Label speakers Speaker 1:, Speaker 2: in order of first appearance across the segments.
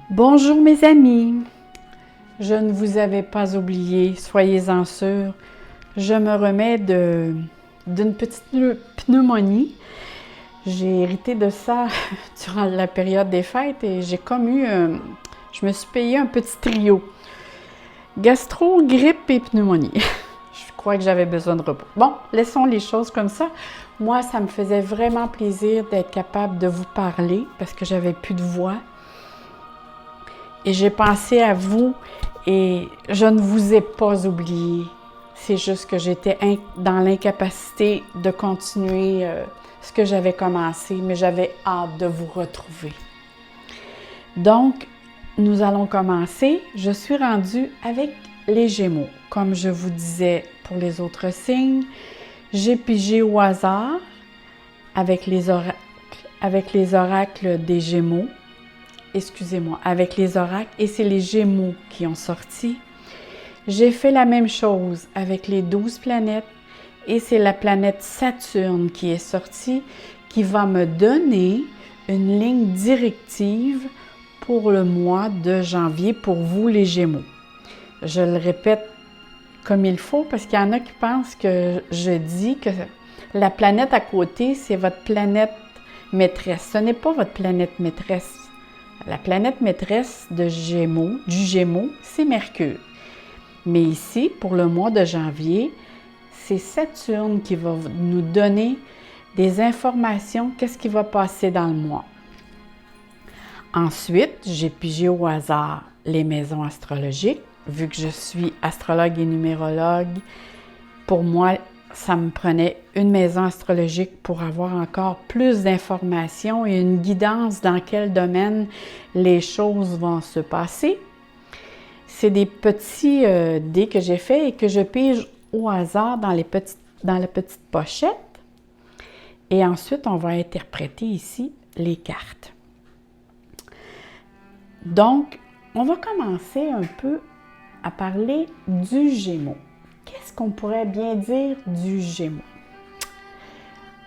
Speaker 1: Bonjour mes amis, je ne vous avais pas oublié, soyez-en sûrs. Je me remets d'une petite pneumonie. J'ai hérité de ça durant la période des fêtes et j'ai je me suis payé un petit trio. Gastro, grippe et pneumonie. Je crois que j'avais besoin de repos. Bon, laissons les choses comme ça. Moi, ça me faisait vraiment plaisir d'être capable de vous parler parce que j'avais plus de voix. Et j'ai pensé à vous et je ne vous ai pas oublié. C'est juste que j'étais dans l'incapacité de continuer ce que j'avais commencé, mais j'avais hâte de vous retrouver. Donc, nous allons commencer. Je suis rendue avec les Gémeaux. Comme je vous disais pour les autres signes, j'ai pigé au hasard avec les oracles des Gémeaux. Excusez-moi, avec les oracles, et c'est les Gémeaux qui ont sorti. J'ai fait la même chose avec les 12 planètes, et c'est la planète Saturne qui est sortie, qui va me donner une ligne directive pour le mois de janvier pour vous les Gémeaux. Je le répète comme il faut, parce qu'il y en a qui pensent que je dis que la planète à côté, c'est votre planète maîtresse. Ce n'est pas votre planète maîtresse. La planète maîtresse du Gémeaux, c'est Mercure. Mais ici, pour le mois de janvier, c'est Saturne qui va nous donner des informations, qu'est-ce qui va passer dans le mois. Ensuite, j'ai pigé au hasard les maisons astrologiques. Vu que je suis astrologue et numérologue, pour moi, ça me prenait une maison astrologique pour avoir encore plus d'informations et une guidance dans quel domaine les choses vont se passer. C'est des petits dés que j'ai faits et que je pige au hasard dans la petite pochette. Et ensuite, on va interpréter ici les cartes. Donc, on va commencer un peu à parler du Gémeaux. Qu'est-ce qu'on pourrait bien dire du Gémeaux?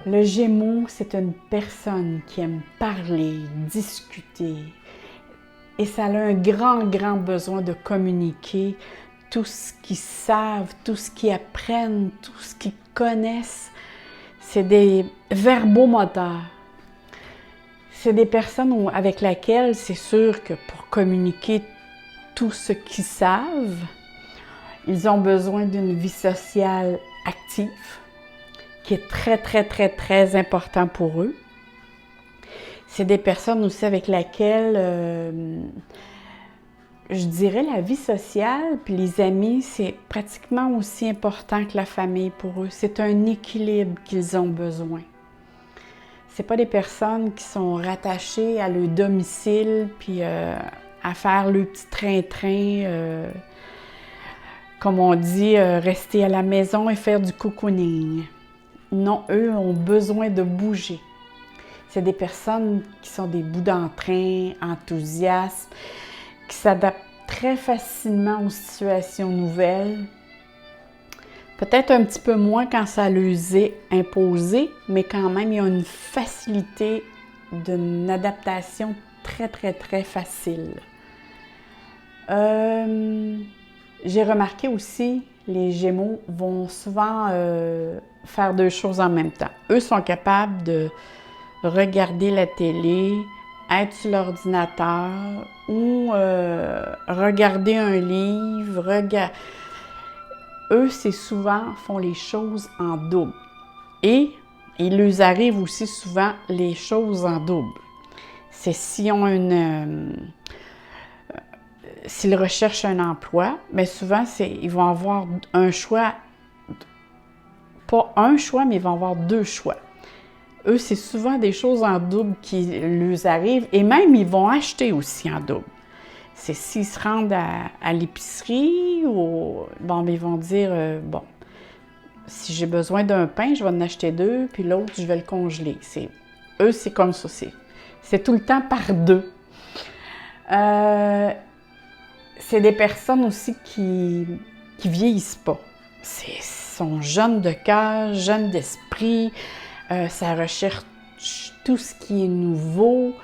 Speaker 1: Le Gémeaux, c'est une personne qui aime parler, discuter, et ça a un grand besoin de communiquer tout ce qu'ils savent, tout ce qu'ils apprennent, tout ce qu'ils connaissent. C'est des verbomoteurs. C'est des personnes avec lesquelles c'est sûr que pour communiquer tout ce qu'ils savent, ils ont besoin d'une vie sociale active, qui est très important pour eux. C'est des personnes aussi avec lesquelles, je dirais, la vie sociale puis les amis, c'est pratiquement aussi important que la famille pour eux. C'est un équilibre qu'ils ont besoin. C'est pas des personnes qui sont rattachées à leur domicile puis à faire le petit train-train, comme on dit, rester à la maison et faire du cocooning. Non, eux ont besoin de bouger. C'est des personnes qui sont des bouts d'entrain, enthousiastes, qui s'adaptent très facilement aux situations nouvelles. Peut-être un petit peu moins quand ça leur est imposé, mais quand même, il y a une facilité d'une adaptation très facile. J'ai remarqué aussi, les Gémeaux vont souvent faire deux choses en même temps. Eux sont capables de regarder la télé, être sur l'ordinateur ou regarder un livre. Eux, c'est souvent, font les choses en double. Et il leur arrive aussi souvent les choses en double. C'est s'ils recherchent un emploi, mais souvent, ils vont avoir un choix, pas un choix, mais ils vont avoir deux choix. Eux, c'est souvent des choses en double qui leur arrivent et même ils vont acheter aussi en double. C'est s'ils se rendent à l'épicerie ou ils vont dire si j'ai besoin d'un pain, je vais en acheter deux, puis l'autre, je vais le congeler. Eux, c'est comme ça. C'est tout le temps par deux. C'est des personnes aussi qui vieillissent pas. Ils sont jeunes de cœur, jeunes d'esprit, ça recherche tout ce qui est nouveau.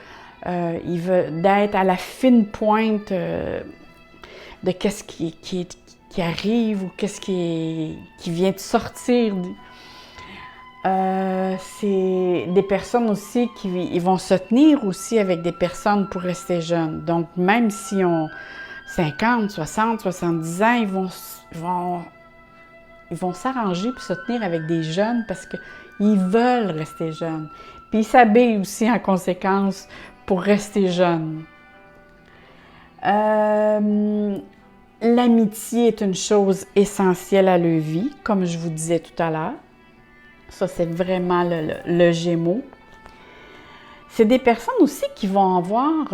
Speaker 1: ils veulent d'être à la fine pointe de qu'est-ce qui arrive ou qu'est-ce qui vient de sortir. C'est des personnes aussi ils vont se tenir aussi avec des personnes pour rester jeunes. Donc, même s'ils ont 50, 60, 70 ans, ils vont s'arranger pour se tenir avec des jeunes parce qu'ils veulent rester jeunes. Puis ils s'habillent aussi en conséquence pour rester jeunes. L'amitié est une chose essentielle à leur vie, comme je vous disais tout à l'heure. Ça, c'est vraiment le Gémeaux. C'est des personnes aussi qui vont avoir...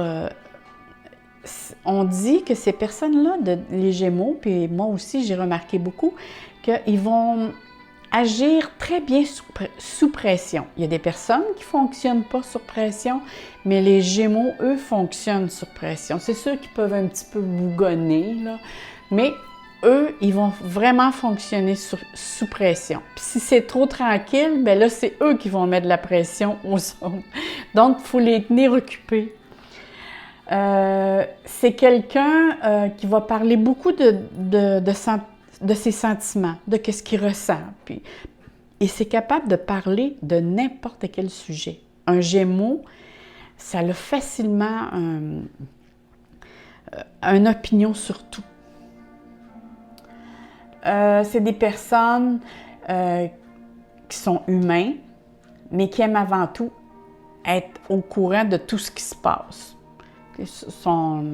Speaker 1: on dit que ces personnes-là, les Gémeaux, puis moi aussi, j'ai remarqué beaucoup, qu'ils vont agir très bien sous pression. Il y a des personnes qui ne fonctionnent pas sous pression, mais les Gémeaux, eux, fonctionnent sous pression. C'est sûr qu'ils peuvent un petit peu bougonner, là, mais eux, ils vont vraiment fonctionner sous pression. Puis si c'est trop tranquille, bien là, c'est eux qui vont mettre de la pression aux autres. Donc, il faut les tenir occupés. C'est quelqu'un qui va parler beaucoup de ses sentiments, de ce qu'il ressent. Et c'est capable de parler de n'importe quel sujet. Un Gémeaux, ça a facilement une opinion sur tout. C'est des personnes qui sont humains, mais qui aiment avant tout être au courant de tout ce qui se passe. Ils sont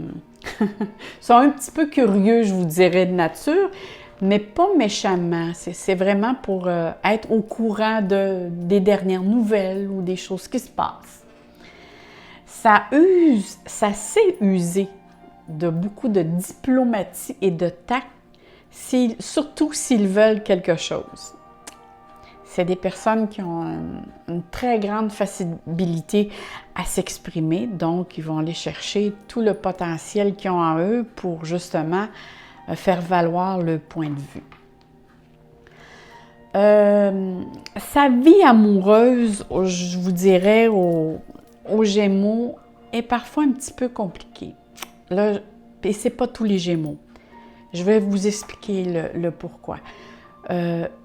Speaker 1: un petit peu curieux, je vous dirais, de nature, mais pas méchamment. C'est vraiment pour être au courant des dernières nouvelles ou des choses qui se passent. Ça sait user de beaucoup de diplomatie et de tact, surtout s'ils veulent quelque chose. C'est des personnes qui ont une très grande facilité à s'exprimer, donc ils vont aller chercher tout le potentiel qu'ils ont en eux pour justement faire valoir leur point de vue. Sa vie amoureuse, je vous dirais, aux Gémeaux, est parfois un petit peu compliquée. Là, et c'est pas tous les Gémeaux. Je vais vous expliquer le pourquoi.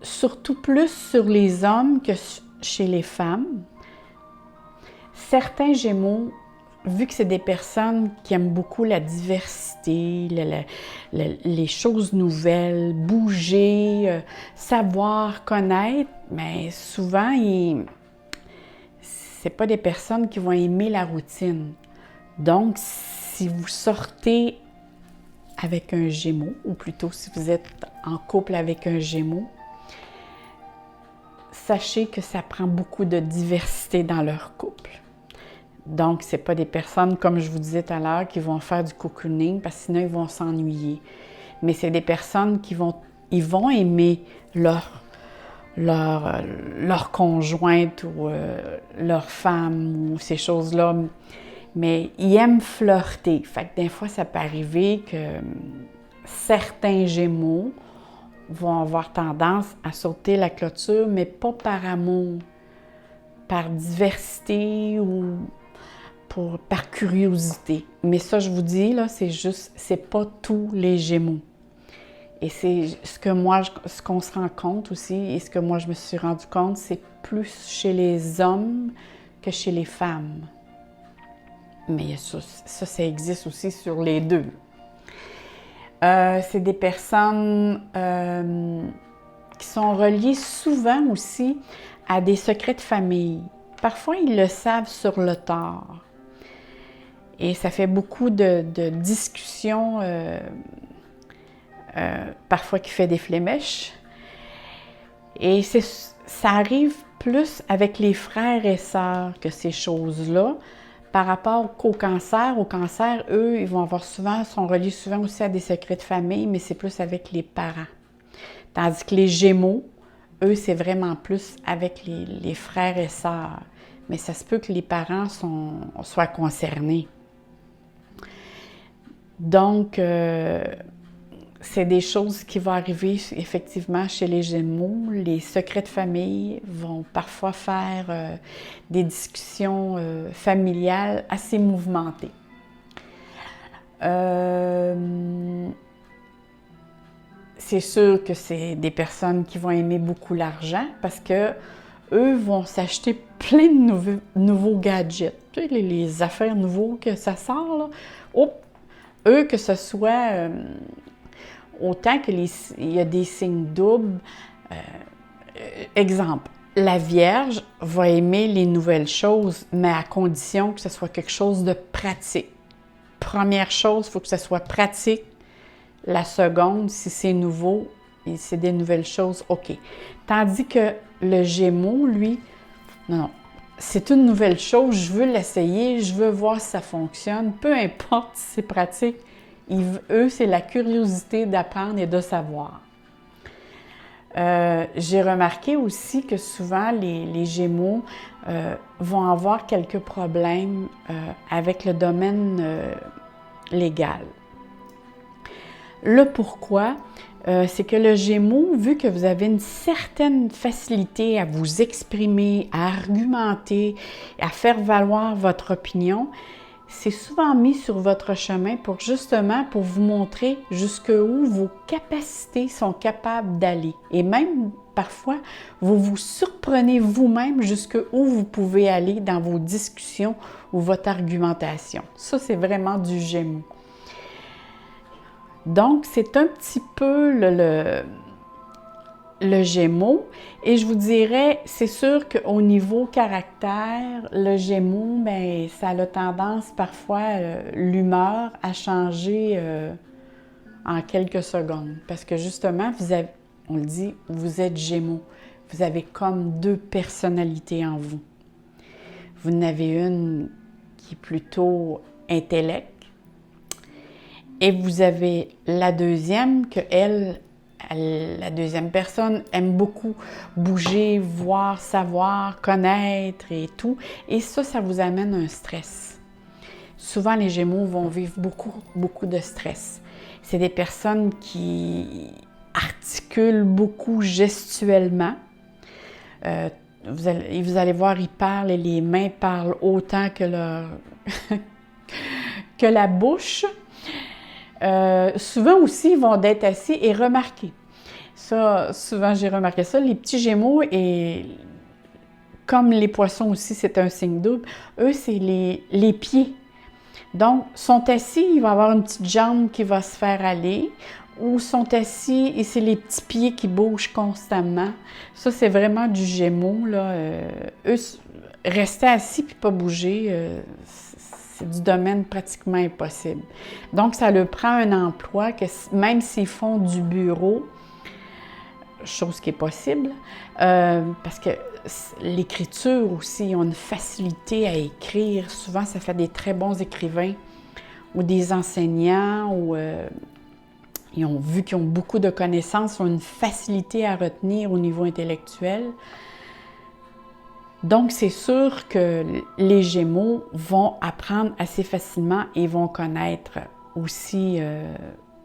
Speaker 1: Surtout plus sur les hommes que chez les femmes. Certains Gémeaux, vu que c'est des personnes qui aiment beaucoup la diversité, les choses nouvelles, bouger, savoir, connaître, mais souvent, c'est pas des personnes qui vont aimer la routine. Donc, si vous sortez avec un Gémeaux, ou plutôt si vous êtes en couple avec un Gémeaux, sachez que ça prend beaucoup de diversité dans leur couple. Donc, ce n'est pas des personnes, comme je vous disais tout à l'heure, qui vont faire du cocooning, parce que sinon, ils vont s'ennuyer. Mais c'est des personnes qui vont aimer leur conjointe ou leur femme ou ces choses-là. Mais ils aiment flirter. Fait que des fois, ça peut arriver que certains Gémeaux vont avoir tendance à sauter la clôture, mais pas par amour, par diversité ou par curiosité. Mais ça, je vous dis, là, c'est pas tous les Gémeaux. Et c'est ce qu'on se rend compte aussi, et ce que moi, je me suis rendu compte, c'est plus chez les hommes que chez les femmes. Mais ça existe aussi sur les deux. C'est des personnes qui sont reliées souvent aussi à des secrets de famille. Parfois, ils le savent sur le tard. Et ça fait beaucoup de discussions, parfois qui fait des flémèches. Et ça arrive plus avec les frères et sœurs que ces choses-là. Par rapport qu'au cancer, eux, ils vont sont reliés souvent aussi à des secrets de famille, mais c'est plus avec les parents. Tandis que les Gémeaux, eux, c'est vraiment plus avec les frères et sœurs. Mais ça se peut que les parents soient concernés. Donc, c'est des choses qui vont arriver effectivement chez les Gémeaux. Les secrets de famille vont parfois faire des discussions familiales assez mouvementées. C'est sûr que c'est des personnes qui vont aimer beaucoup l'argent parce que eux vont s'acheter plein de nouveaux gadgets. Tu sais, les affaires nouveaux que ça sort, là. Oh, eux, que ce soit autant que il y a des signes doubles. Exemple, la Vierge va aimer les nouvelles choses, mais à condition que ce soit quelque chose de pratique. Première chose, il faut que ce soit pratique. La seconde, si c'est nouveau et c'est des nouvelles choses, OK. Tandis que le Gémeaux, lui, non, c'est une nouvelle chose, je veux l'essayer, je veux voir si ça fonctionne, peu importe si c'est pratique. Eux, c'est la curiosité d'apprendre et de savoir. J'ai remarqué aussi que souvent, les Gémeaux vont avoir quelques problèmes avec le domaine légal. Le pourquoi, c'est que le Gémeaux, vu que vous avez une certaine facilité à vous exprimer, à argumenter, à faire valoir votre opinion, c'est souvent mis sur votre chemin pour justement pour vous montrer jusqu'où vos capacités sont capables d'aller. Et même parfois, vous vous surprenez vous-même jusqu'où vous pouvez aller dans vos discussions ou votre argumentation. Ça, c'est vraiment du Gémeaux. Donc, c'est un petit peu le Gémeaux. Et je vous dirais, c'est sûr qu'au niveau caractère, le Gémeaux, bien, ça a tendance parfois, l'humeur, à changer en quelques secondes. Parce que justement, on le dit, vous êtes Gémeaux. Vous avez comme deux personnalités en vous. Vous en avez une qui est plutôt intellect. Et vous avez la deuxième, la deuxième personne aime beaucoup bouger, voir, savoir, connaître et tout. Et ça vous amène un stress. Souvent, les Gémeaux vont vivre beaucoup de stress. C'est des personnes qui articulent beaucoup gestuellement. Vous allez voir, ils parlent et les mains parlent autant que que la bouche. Souvent aussi, ils vont être assis et remarquer. Ça, souvent, j'ai remarqué ça. Les petits Gémeaux, et comme les poissons aussi, c'est un signe double, eux, c'est les pieds. Donc, sont assis, il va y avoir une petite jambe qui va se faire aller, ou sont assis et c'est les petits pieds qui bougent constamment. Ça, c'est vraiment du Gémeaux, là. Eux, rester assis puis pas bouger, c'est du domaine pratiquement impossible. Donc, ça leur prend un emploi que même s'ils font du bureau, chose qui est possible, parce que l'écriture aussi, ils ont une facilité à écrire. Souvent, ça fait des très bons écrivains ou des enseignants ou ils ont vu qu'ils ont beaucoup de connaissances, ont une facilité à retenir au niveau intellectuel. Donc, c'est sûr que les Gémeaux vont apprendre assez facilement et vont connaître aussi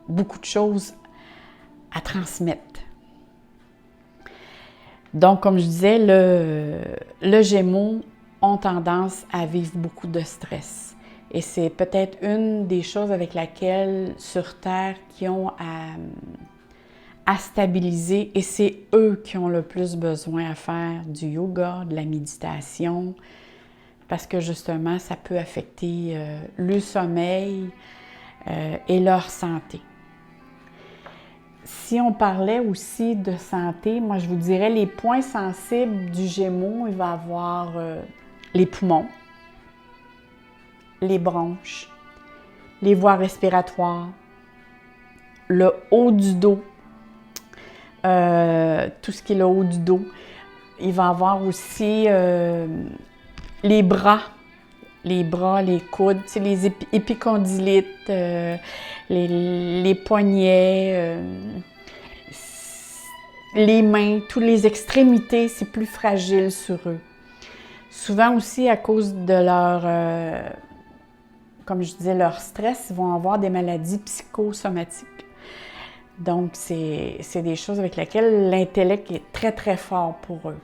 Speaker 1: beaucoup de choses à transmettre. Donc, comme je disais, le Gémeaux ont tendance à vivre beaucoup de stress. Et c'est peut-être une des choses avec laquelle, sur Terre, qui ont à stabiliser, et c'est eux qui ont le plus besoin à faire du yoga, de la méditation, parce que justement, ça peut affecter le sommeil et leur santé. Si on parlait aussi de santé, moi je vous dirais les points sensibles du Gémeaux, il va avoir les poumons, les bronches, les voies respiratoires, le haut du dos, tout ce qui est le haut du dos. Il va avoir aussi les bras, les coudes, les épicondylites, les poignets, les mains, toutes les extrémités, c'est plus fragile sur eux. Souvent aussi à cause de leur, comme je disais, leur stress, ils vont avoir des maladies psychosomatiques. Donc, c'est des choses avec lesquelles l'intellect est très, très fort pour eux,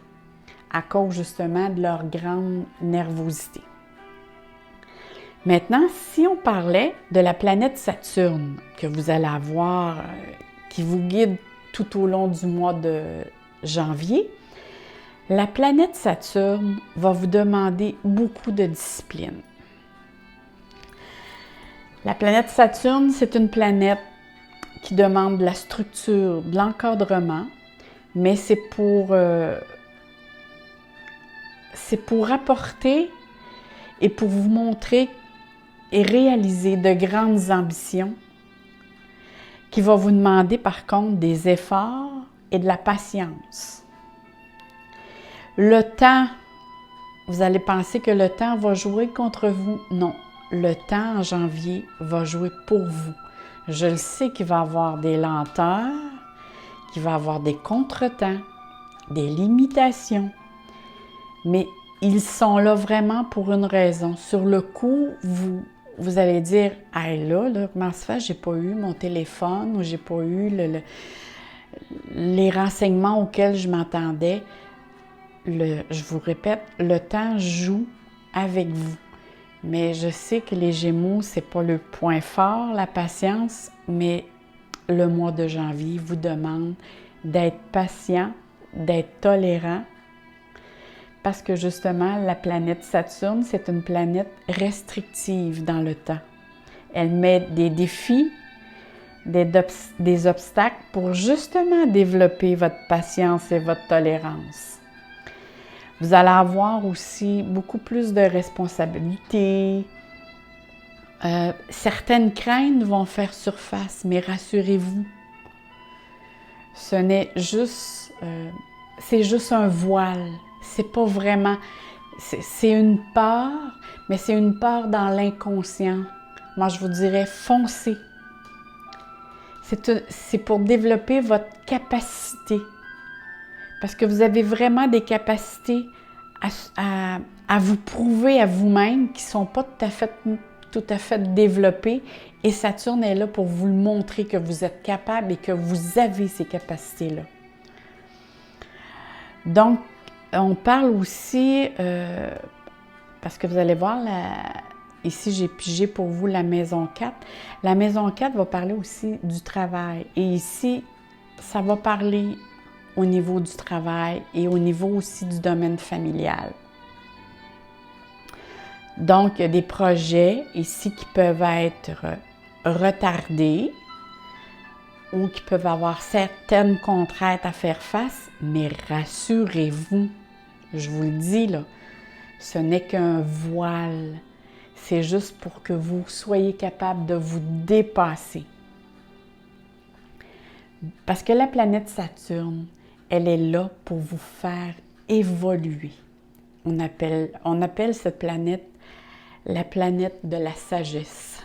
Speaker 1: à cause justement de leur grande nervosité. Maintenant, si on parlait de la planète Saturne que vous allez avoir, qui vous guide tout au long du mois de janvier, la planète Saturne va vous demander beaucoup de discipline. La planète Saturne, c'est une planète qui demande de la structure, de l'encadrement, mais c'est pour apporter et pour vous montrer et réaliser de grandes ambitions qui va vous demander par contre des efforts et de la patience. Le temps, vous allez penser que le temps va jouer contre vous. Non, le temps en janvier va jouer pour vous. Je le sais qu'il va y avoir des lenteurs, qu'il va y avoir des contretemps, des limitations, mais ils sont là vraiment pour une raison. Sur le coup, vous allez dire « Hey là, comment se fait, j'ai pas eu mon téléphone ou j'ai pas eu les renseignements auxquels je m'attendais. » Je vous répète, le temps joue avec vous. Mais je sais que les Gémeaux, c'est pas le point fort, la patience, mais le mois de janvier vous demande d'être patient, d'être tolérant, parce que justement, la planète Saturne, c'est une planète restrictive dans le temps. Elle met des défis, des obstacles pour justement développer votre patience et votre tolérance. Vous allez avoir aussi beaucoup plus de responsabilités. Certaines craintes vont faire surface, mais rassurez-vous, ce n'est juste, c'est juste un voile. C'est pas vraiment, c'est une peur, mais c'est une peur dans l'inconscient. Moi, je vous dirais, foncez. C'est pour développer votre capacité. Parce que vous avez vraiment des capacités à vous prouver à vous-même qui ne sont pas tout à fait développées. Et Saturne est là pour vous le montrer que vous êtes capable et que vous avez ces capacités-là. Donc, on parle aussi, parce que vous allez voir, ici j'ai pigé pour vous la maison 4. La maison 4 va parler aussi du travail. Et ici, ça va parler au niveau du travail et au niveau aussi du domaine familial. Donc, il y a des projets ici qui peuvent être retardés ou qui peuvent avoir certaines contraintes à faire face, mais rassurez-vous, je vous le dis là, ce n'est qu'un voile. C'est juste pour que vous soyez capable de vous dépasser. Parce que la planète Saturne, elle est là pour vous faire évoluer. On appelle cette planète la planète de la sagesse.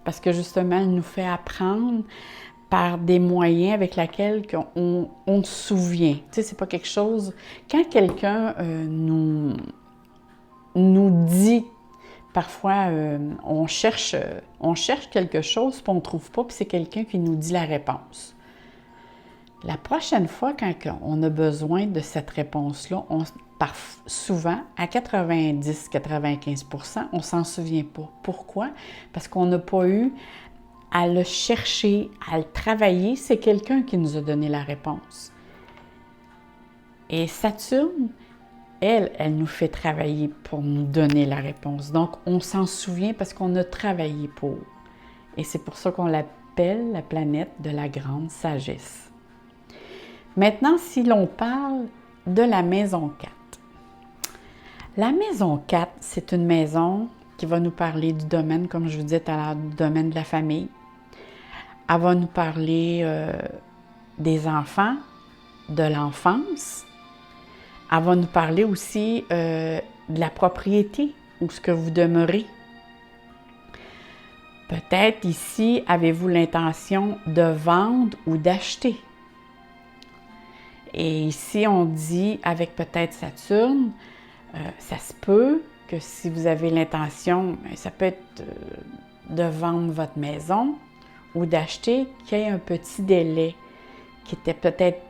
Speaker 1: Parce que justement, elle nous fait apprendre par des moyens avec lesquels on se souvient. Tu sais, c'est pas quelque chose... Quand quelqu'un nous dit, parfois, on cherche quelque chose, puis on ne trouve pas, puis c'est quelqu'un qui nous dit la réponse. La prochaine fois, quand on a besoin de cette réponse-là, souvent, à 90-95%, on ne s'en souvient pas. Pourquoi? Parce qu'on n'a pas eu à le chercher, à le travailler. C'est quelqu'un qui nous a donné la réponse. Et Saturne, elle nous fait travailler pour nous donner la réponse. Donc, on s'en souvient parce qu'on a travaillé pour. Et c'est pour ça qu'on l'appelle la planète de la grande sagesse. Maintenant, si l'on parle de la maison 4. La maison 4, c'est une maison qui va nous parler du domaine, comme je vous disais tout à l'heure, du domaine de la famille. Elle va nous parler des enfants, de l'enfance. Elle va nous parler aussi de la propriété, où ce que vous demeurez. Peut-être ici, avez-vous l'intention de vendre ou d'acheter. Et ici, on dit, avec peut-être Saturne, ça se peut que si vous avez l'intention, ça peut être de vendre votre maison ou d'acheter qu'il y ait un petit délai qui n'était peut-être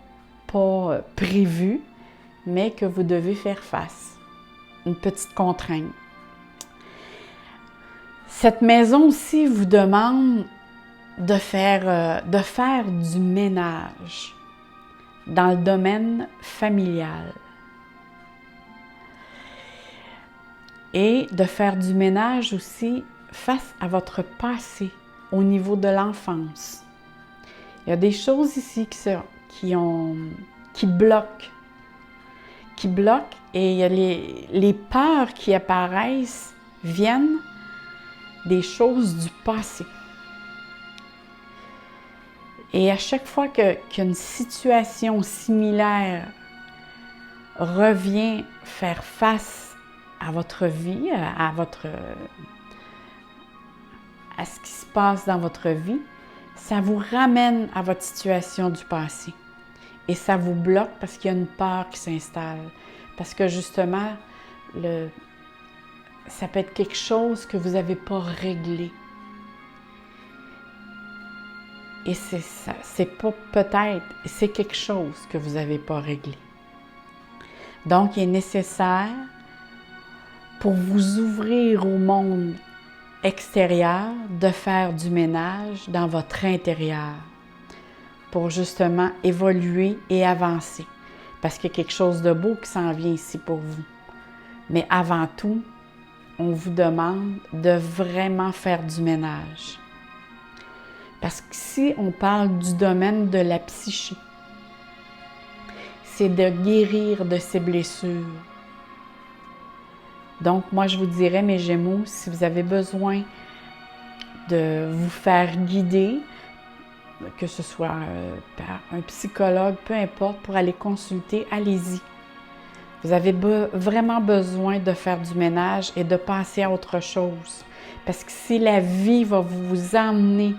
Speaker 1: pas prévu, mais que vous devez faire face. Une petite contrainte. Cette maison aussi vous demande de faire du ménage dans le domaine familial. Et de faire du ménage aussi face à votre passé au niveau de l'enfance. Il y a des choses ici qui bloquent. Et il y a les peurs qui apparaissent viennent des choses du passé. Et à chaque fois qu'une situation similaire revient faire face à votre vie, à ce qui se passe dans votre vie, ça vous ramène à votre situation du passé. Et ça vous bloque parce qu'il y a une peur qui s'installe. Parce que justement, ça peut être quelque chose que vous n'avez pas réglé. Et c'est ça, c'est pas peut-être, c'est quelque chose que vous n'avez pas réglé. Donc, il est nécessaire pour vous ouvrir au monde extérieur de faire du ménage dans votre intérieur pour justement évoluer et avancer. Parce qu'il y a quelque chose de beau qui s'en vient ici pour vous. Mais avant tout, on vous demande de vraiment faire du ménage. Parce qu'ici, on parle du domaine de la psyché. C'est de guérir de ces blessures. Donc, moi, je vous dirais, mes Gémeaux, si vous avez besoin de vous faire guider, que ce soit par un psychologue, peu importe, pour aller consulter, allez-y. Vous avez vraiment besoin de faire du ménage et de passer à autre chose. Parce que si la vie va vous emmener,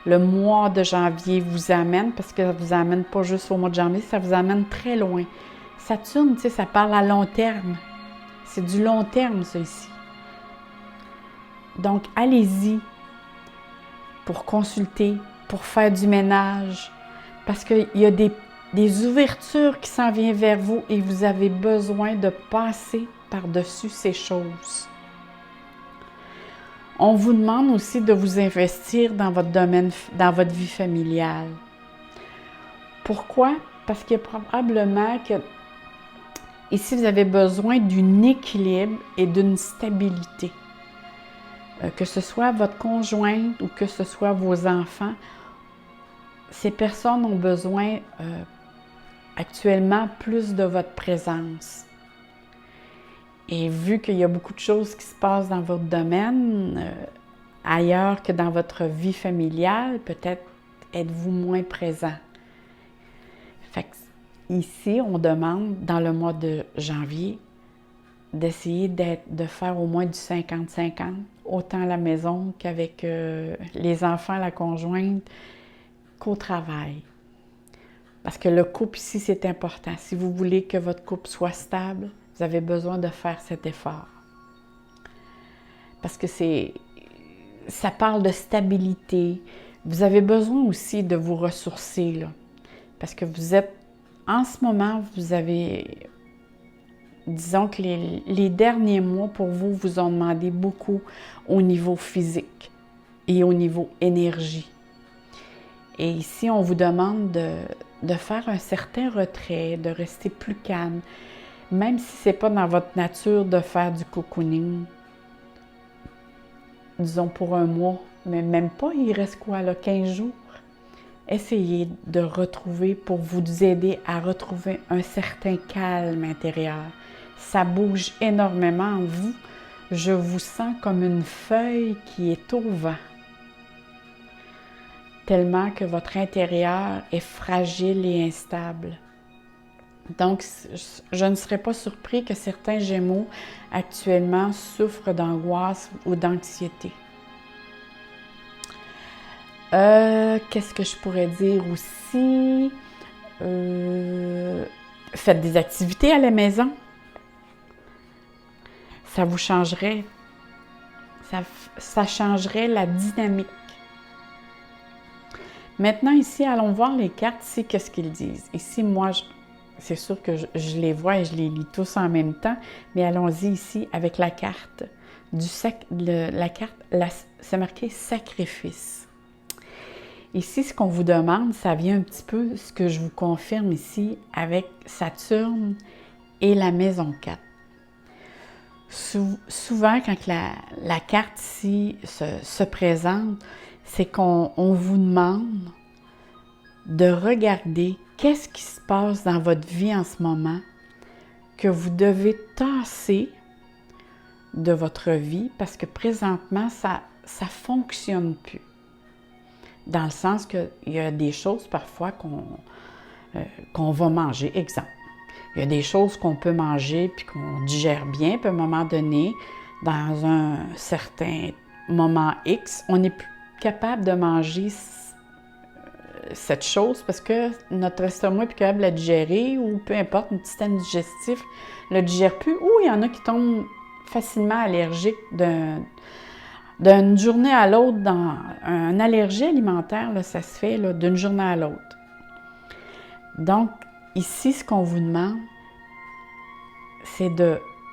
Speaker 1: le mois de janvier vous amène, parce que ça ne vous amène pas juste au mois de janvier, ça vous amène très loin. Saturne, tu sais, ça parle à long terme. C'est du long terme, ça, ici. Donc, allez-y pour consulter, pour faire du ménage, parce qu'il y a des ouvertures qui s'en viennent vers vous et vous avez besoin de passer par-dessus ces choses. On vous demande aussi de vous investir dans votre domaine, dans votre vie familiale. Pourquoi? Parce qu'il y a probablement que ici, vous avez besoin d'un équilibre et d'une stabilité. Que ce soit votre conjointe ou que ce soit vos enfants, ces personnes ont besoin actuellement plus de votre présence. Et vu qu'il y a beaucoup de choses qui se passent dans votre domaine, ailleurs que dans votre vie familiale, peut-être êtes-vous moins présent. Fait que ici, on demande, dans le mois de janvier, d'essayer de faire au moins du 50-50, autant à la maison qu'avec les enfants, la conjointe, qu'au travail. Parce que le couple ici, c'est important. Si vous voulez que votre couple soit stable, vous avez besoin de faire cet effort. Parce que ça parle de stabilité. Vous avez besoin aussi de vous ressourcer, là. Parce que en ce moment, vous avez, disons que les derniers mois pour vous vous ont demandé beaucoup au niveau physique et au niveau énergie. Et ici, on vous demande de faire un certain retrait, de rester plus calme, même si ce n'est pas dans votre nature de faire du cocooning, disons pour un mois, mais même pas, il reste quoi là, 15 jours? Essayez de retrouver, pour vous aider à retrouver un certain calme intérieur. Ça bouge énormément en vous. Je vous sens comme une feuille qui est au vent. Tellement que votre intérieur est fragile et instable. Donc, je ne serais pas surpris que certains Gémeaux actuellement souffrent d'angoisse ou d'anxiété. Qu'est-ce que je pourrais dire aussi? Faites des activités à la maison. Ça vous changerait. Ça changerait la dynamique. Maintenant, ici, allons voir les cartes, ici, qu'est-ce qu'ils disent. Ici, moi, c'est sûr que je les vois et je les lis tous en même temps, mais allons-y ici avec la carte. C'est marqué sacrifice. Ici, ce qu'on vous demande, ça vient un petit peu ce que je vous confirme ici avec Saturne et la maison 4. Souvent, quand la carte ici se présente, c'est qu'on vous demande de regarder qu'est-ce qui se passe dans votre vie en ce moment que vous devez tasser de votre vie parce que présentement, ça ne fonctionne plus. Dans le sens qu'il y a des choses parfois qu'on va manger. Exemple, il y a des choses qu'on peut manger puis qu'on digère bien, puis à un moment donné, dans un certain moment X, on n'est plus capable de manger cette chose parce que notre estomac n'est plus capable de la digérer ou peu importe, un système digestif ne le digère plus, ou il y en a qui tombent facilement allergiques d'une journée à l'autre. Dans une allergie alimentaire, là, ça se fait d'une journée à l'autre. Donc, ici, ce qu'on vous demande, c'est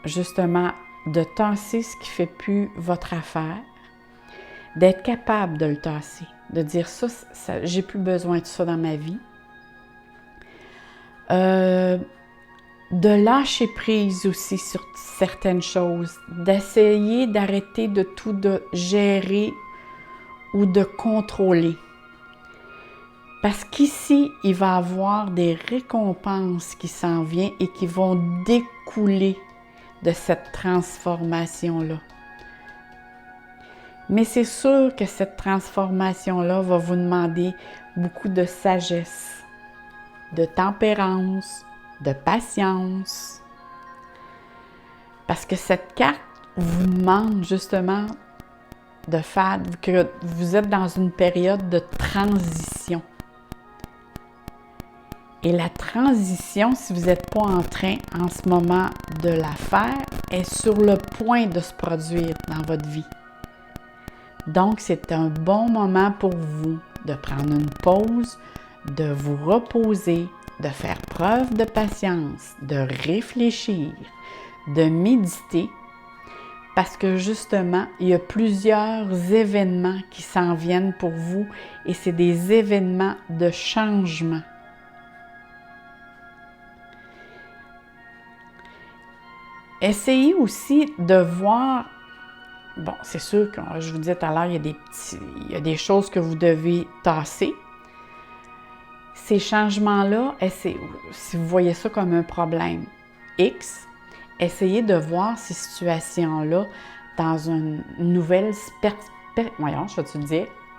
Speaker 1: justement de tasser ce qui ne fait plus votre affaire, d'être capable de le tasser, de dire ça j'ai plus besoin de ça dans ma vie. De lâcher prise aussi sur certaines choses, d'essayer d'arrêter de tout de gérer ou de contrôler. Parce qu'ici, il va y avoir des récompenses qui s'en viennent et qui vont découler de cette transformation-là. Mais c'est sûr que cette transformation-là va vous demander beaucoup de sagesse, de tempérance, de patience. Parce que cette carte vous demande justement de faire que vous êtes dans une période de transition. Et la transition, si vous n'êtes pas en train en ce moment de la faire, est sur le point de se produire dans votre vie. Donc, c'est un bon moment pour vous de prendre une pause, de vous reposer, de faire preuve de patience, de réfléchir, de méditer, parce que justement, il y a plusieurs événements qui s'en viennent pour vous et c'est des événements de changement. Essayez aussi de voir, bon, c'est sûr que je vous disais tout à l'heure, il y a des choses que vous devez tasser. Ces changements-là, si vous voyez ça comme un problème X, essayez de voir ces situations-là dans une nouvelle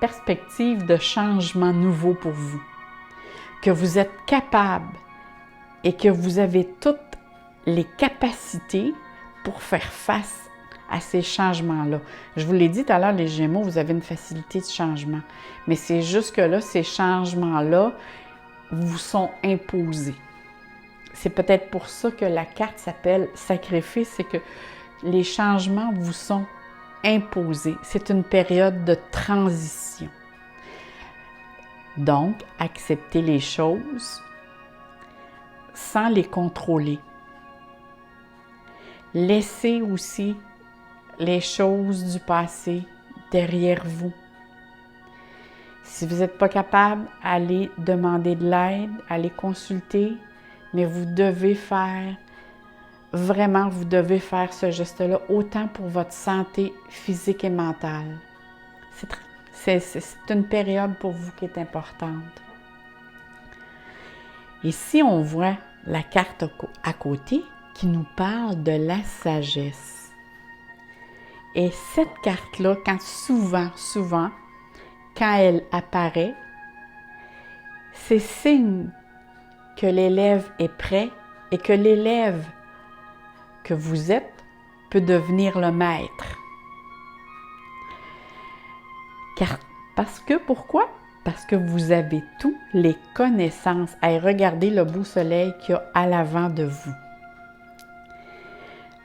Speaker 1: perspective de changement nouveau pour vous. Que vous êtes capable et que vous avez toutes les capacités pour faire face à ces changements-là. Je vous l'ai dit tout à l'heure, les Gémeaux, vous avez une facilité de changement. Mais c'est juste que là, ces changements-là vous sont imposés. C'est peut-être pour ça que la carte s'appelle sacrifice, c'est que les changements vous sont imposés. C'est une période de transition. Donc, acceptez les choses sans les contrôler. Laissez aussi les choses du passé derrière vous. Si vous n'êtes pas capable, allez demander de l'aide, allez consulter, mais vous devez faire ce geste-là, autant pour votre santé physique et mentale. C'est une période pour vous qui est importante. Et si on voit la carte à côté qui nous parle de la sagesse. Et cette carte-là, souvent, quand elle apparaît, c'est signe que l'élève est prêt et que l'élève que vous êtes peut devenir le maître. Pourquoi? Parce que vous avez toutes les connaissances. Regardez le beau soleil qu'il y a à l'avant de vous.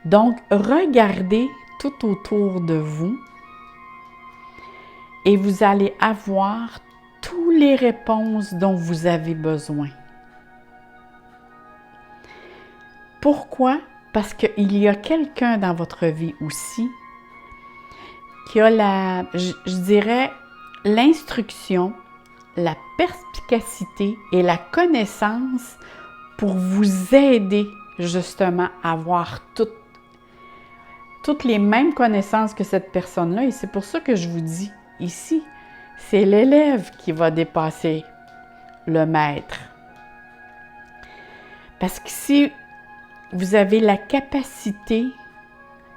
Speaker 1: Donc, regardez tout autour de vous et vous allez avoir toutes les réponses dont vous avez besoin. Pourquoi? Parce qu'il y a quelqu'un dans votre vie aussi qui a je dirais, l'instruction, la perspicacité et la connaissance pour vous aider justement à avoir toutes les mêmes connaissances que cette personne-là. Et c'est pour ça que je vous dis ici, c'est l'élève qui va dépasser le maître. Parce que si vous avez la capacité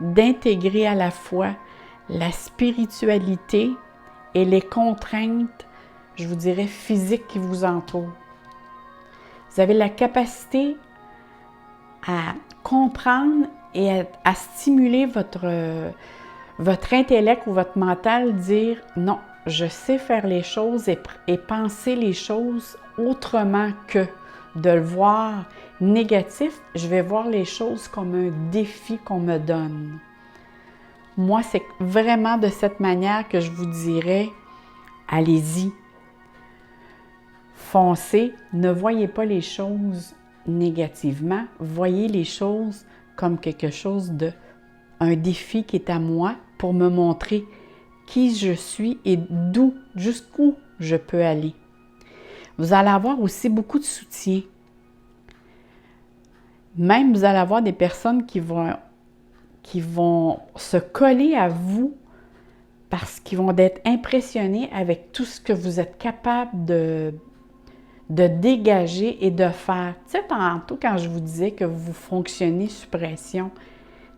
Speaker 1: d'intégrer à la fois la spiritualité et les contraintes, je vous dirais, physiques qui vous entourent. Vous avez la capacité à comprendre et à stimuler votre intellect ou votre mental, dire non, je sais faire les choses et penser les choses autrement que de le voir négatif. Je vais voir les choses comme un défi qu'on me donne. Moi, c'est vraiment de cette manière que je vous dirais, allez-y, foncez, ne voyez pas les choses négativement, voyez les choses comme quelque chose un défi qui est à moi pour me montrer qui je suis et jusqu'où je peux aller. Vous allez avoir aussi beaucoup de soutien. Même vous allez avoir des personnes qui vont se coller à vous parce qu'ils vont être impressionnés avec tout ce que vous êtes capable de dégager et de faire. Tu sais, tantôt, quand je vous disais que vous fonctionnez sous pression,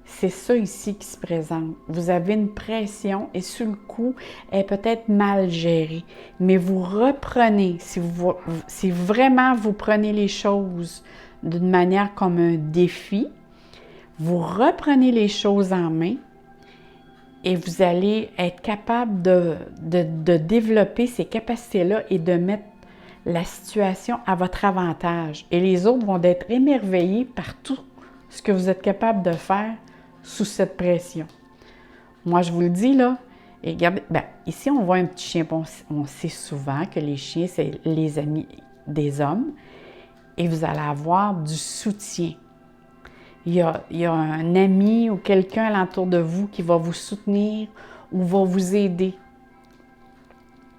Speaker 1: c'est ça ici qui se présente. Vous avez une pression et sur le coup, elle est peut-être mal gérée. Mais vous reprenez, si vraiment vous prenez les choses d'une manière comme un défi, vous reprenez les choses en main et vous allez être capable de développer ces capacités-là et de mettre la situation à votre avantage. Et les autres vont être émerveillés par tout ce que vous êtes capable de faire sous cette pression. Moi, je vous le dis, là, et regardez, ici, on voit un petit chien. On sait souvent que les chiens, c'est les amis des hommes. Et vous allez avoir du soutien. Il y a un ami ou quelqu'un alentour de vous qui va vous soutenir ou va vous aider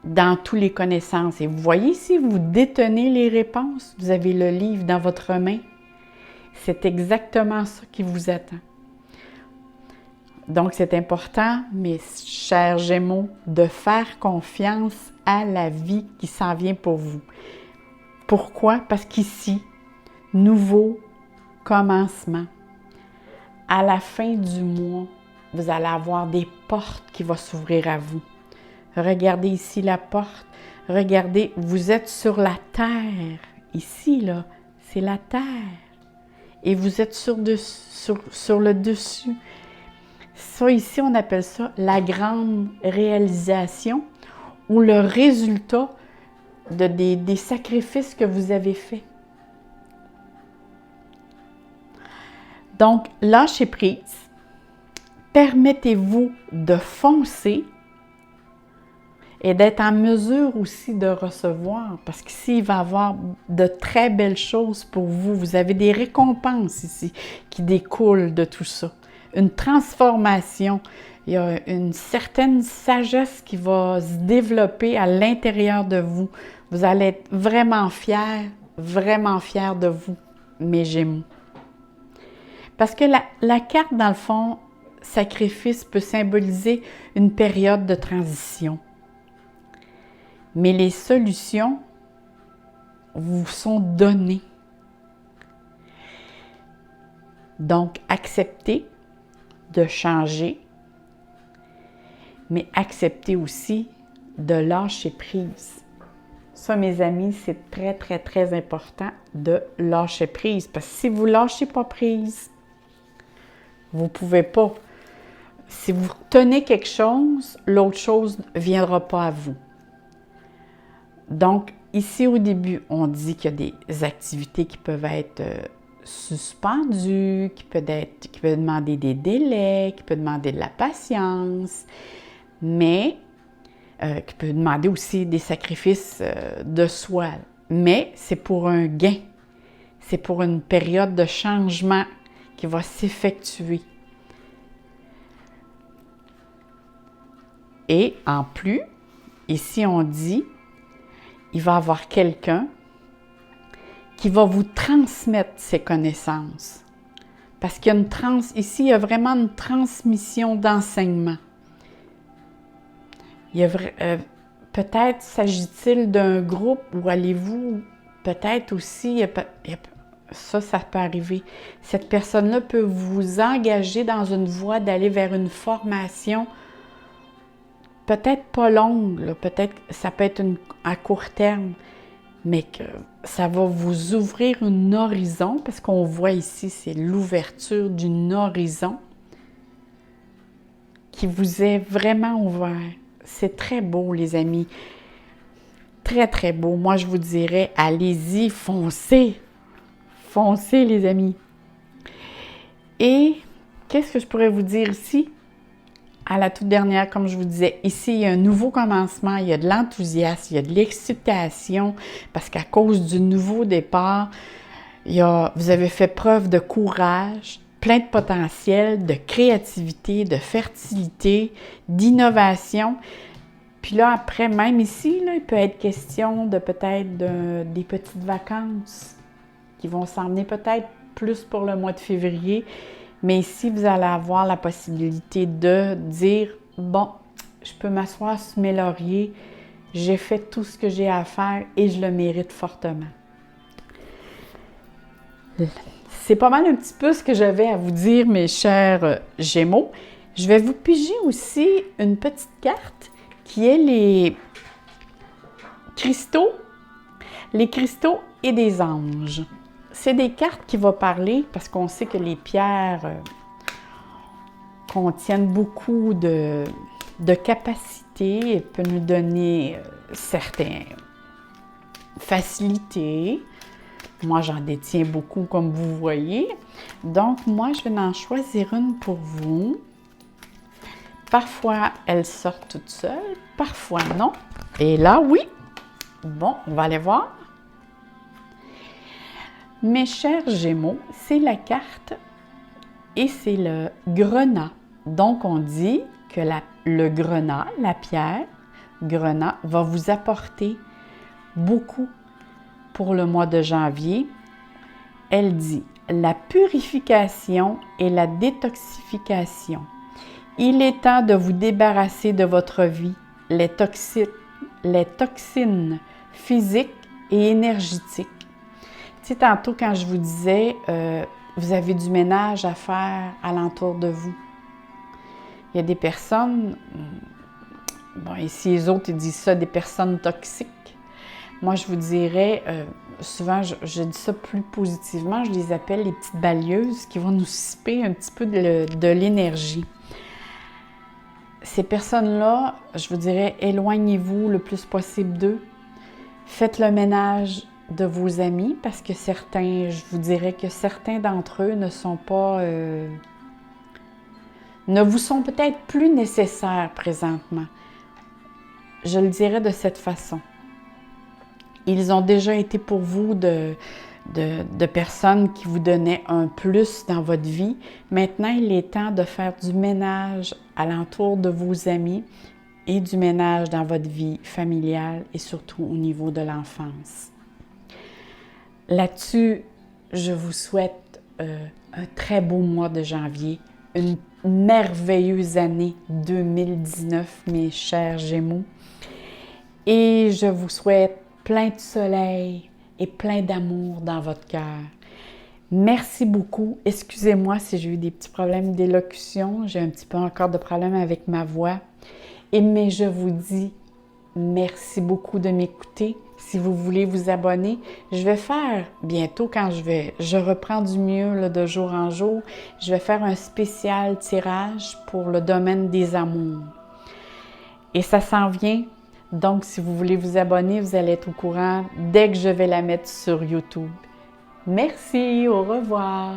Speaker 1: dans toutes les connaissances. Et vous voyez ici, vous détenez les réponses. Vous avez le livre dans votre main. C'est exactement ça qui vous attend. Donc, c'est important, mes chers Gémeaux, de faire confiance à la vie qui s'en vient pour vous. Pourquoi? Parce qu'ici, nouveau commencement. À la fin du mois, vous allez avoir des portes qui vont s'ouvrir à vous. Regardez ici la porte. Regardez, vous êtes sur la terre. Ici, là, c'est la terre. Et vous êtes sur le dessus. Ça, ici, on appelle ça la grande réalisation ou le résultat des sacrifices que vous avez faits. Donc, lâchez prise. Permettez-vous de foncer et d'être en mesure aussi de recevoir. Parce qu'ici, il va y avoir de très belles choses pour vous. Vous avez des récompenses ici qui découlent de tout ça. Une transformation. Il y a une certaine sagesse qui va se développer à l'intérieur de vous. Vous allez être vraiment fiers de vous, mes Gémeaux. Parce que la carte, dans le fond, sacrifice peut symboliser une période de transition. Mais les solutions vous sont données. Donc, acceptez de changer, mais acceptez aussi de lâcher prise. Ça, mes amis, c'est très, très, très important de lâcher prise. Parce que si vous ne lâchez pas prise, vous ne pouvez pas. Si vous tenez quelque chose, l'autre chose ne viendra pas à vous. Donc, ici, au début, on dit qu'il y a des activités qui peuvent être suspendues, qui peuvent demander des délais, qui peuvent demander de la patience. Mais qui peut demander aussi des sacrifices de soi. Mais c'est pour un gain. C'est pour une période de changement qui va s'effectuer. Et en plus, ici on dit, il va y avoir quelqu'un qui va vous transmettre ses connaissances. Parce qu'il y a ici, il y a vraiment une transmission d'enseignement. Peut-être s'agit-il d'un groupe où allez-vous, peut-être aussi, ça peut arriver. Cette personne-là peut vous engager dans une voie d'aller vers une formation peut-être pas longue, là, peut-être ça peut être à court terme, mais que ça va vous ouvrir un horizon, parce qu'on voit ici, c'est l'ouverture d'un horizon qui vous est vraiment ouvert. C'est très beau, les amis. Très, très beau. Moi, je vous dirais, allez-y, foncez. Foncez, les amis. Et qu'est-ce que je pourrais vous dire ici? À la toute dernière, comme je vous disais, ici, il y a un nouveau commencement, il y a de l'enthousiasme, il y a de l'excitation, parce qu'à cause du nouveau départ, vous avez fait preuve de courage, plein de potentiel, de créativité, de fertilité, d'innovation. Puis là, après, même ici, là, il peut être question de peut-être des petites vacances qui vont s'emmener peut-être plus pour le mois de février. Mais ici, vous allez avoir la possibilité de dire, bon, je peux m'asseoir sur mes lauriers, j'ai fait tout ce que j'ai à faire et je le mérite fortement. C'est pas mal un petit peu ce que j'avais à vous dire, mes chers Gémeaux. Je vais vous piger aussi une petite carte qui est les cristaux et des anges. C'est des cartes qui vont parler, parce qu'on sait que les pierres contiennent beaucoup de capacités et peuvent nous donner certaines facilités. Moi, j'en détiens beaucoup, comme vous voyez. Donc, moi, je vais en choisir une pour vous. Parfois, elles sortent toutes seules, parfois non. Et là, oui. Bon, on va aller voir. Mes chers Gémeaux, c'est la carte et c'est le grenat. Donc, on dit que le grenat, la pierre, grenat, va vous apporter beaucoup pour le mois de janvier. Elle dit la purification et la détoxification. Il est temps de vous débarrasser de votre vie, les toxines physiques et énergétiques. Tu sais, tantôt, quand je vous disais, vous avez du ménage à faire alentour de vous. Il y a des personnes, bon, ici les autres, ils disent ça, des personnes toxiques. Moi, je vous dirais, souvent, je dis ça plus positivement, je les appelle les petites balayeuses qui vont nous siper un petit peu de l'énergie. Ces personnes-là, je vous dirais, éloignez-vous le plus possible d'eux. Faites le ménage de vos amis, parce que je vous dirais que certains d'entre eux ne vous sont peut-être plus nécessaires présentement. Je le dirais de cette façon. Ils ont déjà été pour vous de personnes qui vous donnaient un plus dans votre vie. Maintenant, il est temps de faire du ménage alentour de vos amis et du ménage dans votre vie familiale et surtout au niveau de l'enfance. Là-dessus, je vous souhaite un très beau mois de janvier, une merveilleuse année 2019, mes chers Gémeaux. Et je vous souhaite plein de soleil et plein d'amour dans votre cœur. Merci beaucoup. Excusez-moi si j'ai eu des petits problèmes d'élocution. J'ai un petit peu encore de problèmes avec ma voix. Mais je vous dis merci beaucoup de m'écouter. Si vous voulez vous abonner, je vais faire bientôt, quand je reprends du mieux là, de jour en jour, je vais faire un spécial tirage pour le domaine des amours. Et ça s'en vient. Donc, si vous voulez vous abonner, vous allez être au courant dès que je vais la mettre sur YouTube. Merci, au revoir.